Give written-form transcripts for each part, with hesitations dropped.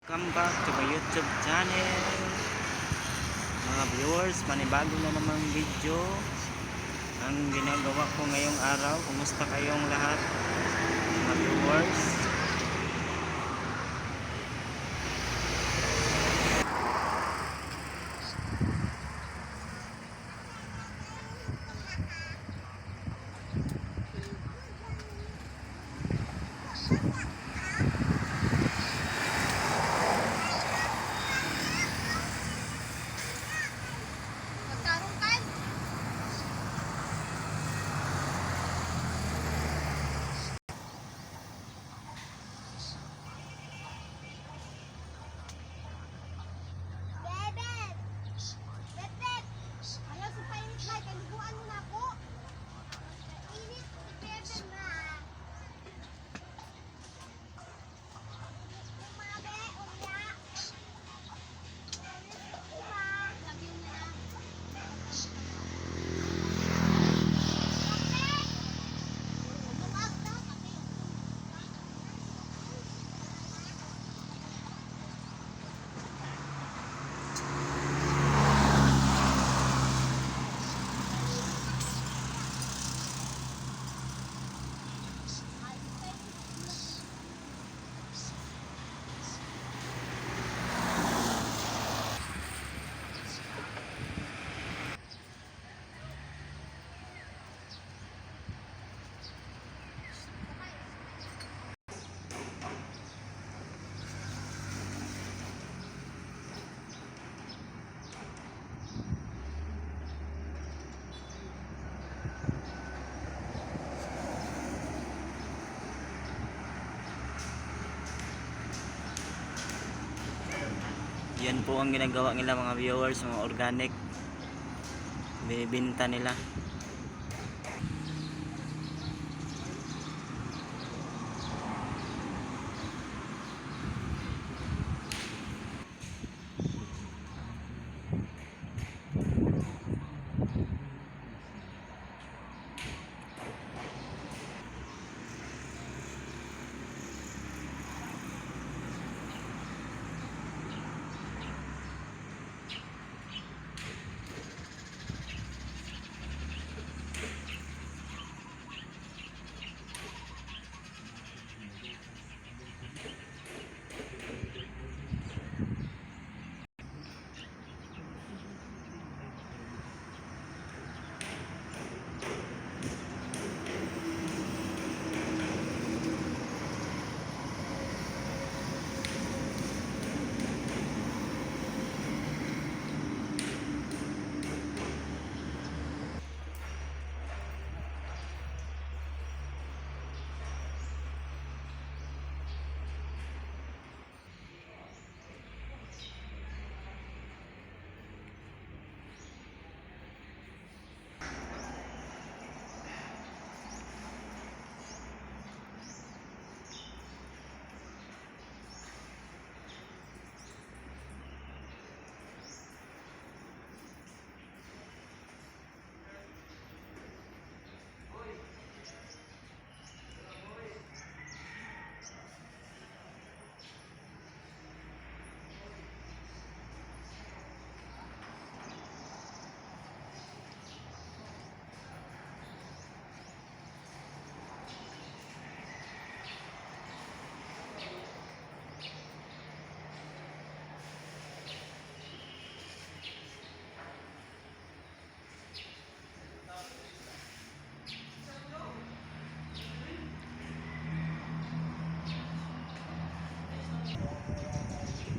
Welcome back to my YouTube channel. Mga viewers, panibago na namang video ang ginagawa ko ngayong araw. Kumusta kayong lahat mga viewers? Yan po ang ginagawa nila mga viewers, mga organic. Binibenta nila.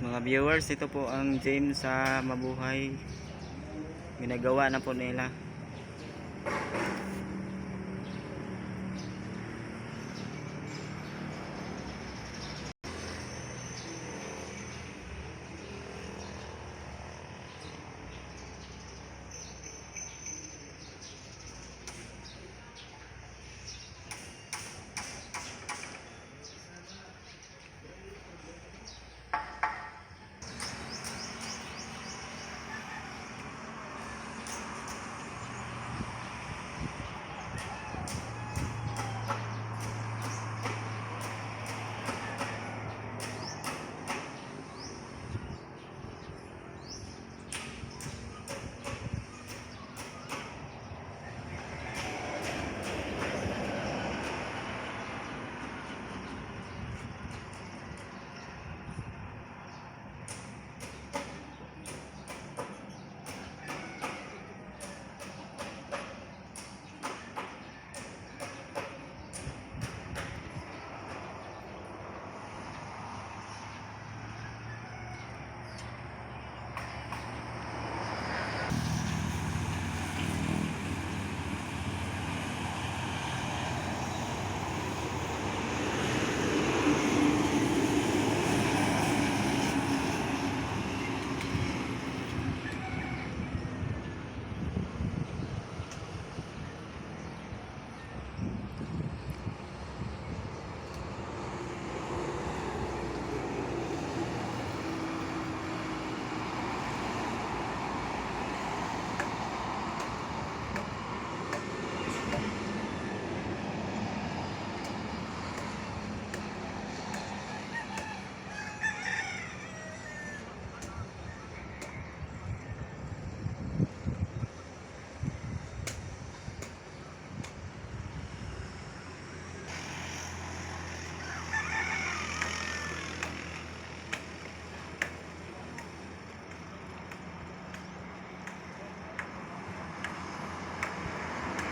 Mga viewers, ito po ang gym sa Mabuhay. Ginagawa na po nila.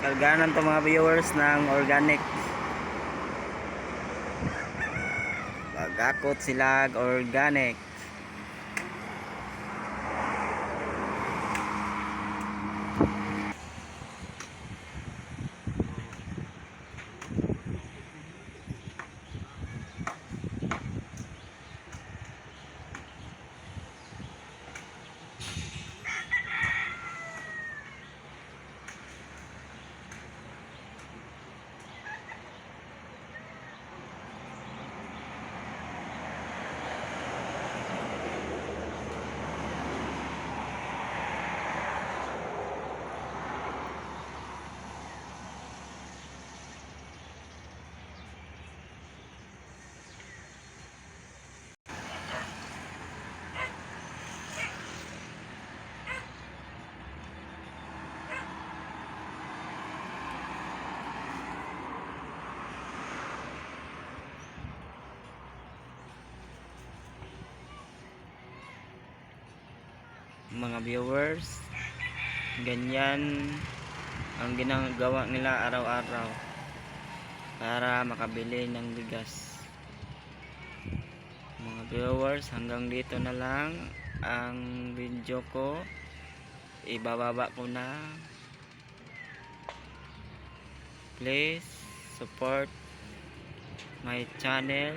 Karganan to mga viewers ng organic. Bagakot sila organic. Mga viewers, ganyan ang ginagawa nila araw-araw para makabili ng bigas. Mga viewers, hanggang dito na lang ang video ko. Ibababa ko na. Please support my channel.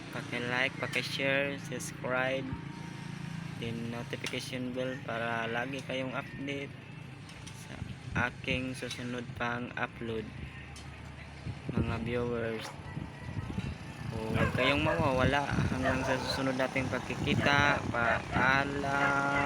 Paki-like, paki-share, subscribe, din notification bell para lagi kayong update sa aking susunod pang upload. Mga viewers, huwag kayong mawawala hanggang sa susunod nating pagkikita. Paalam.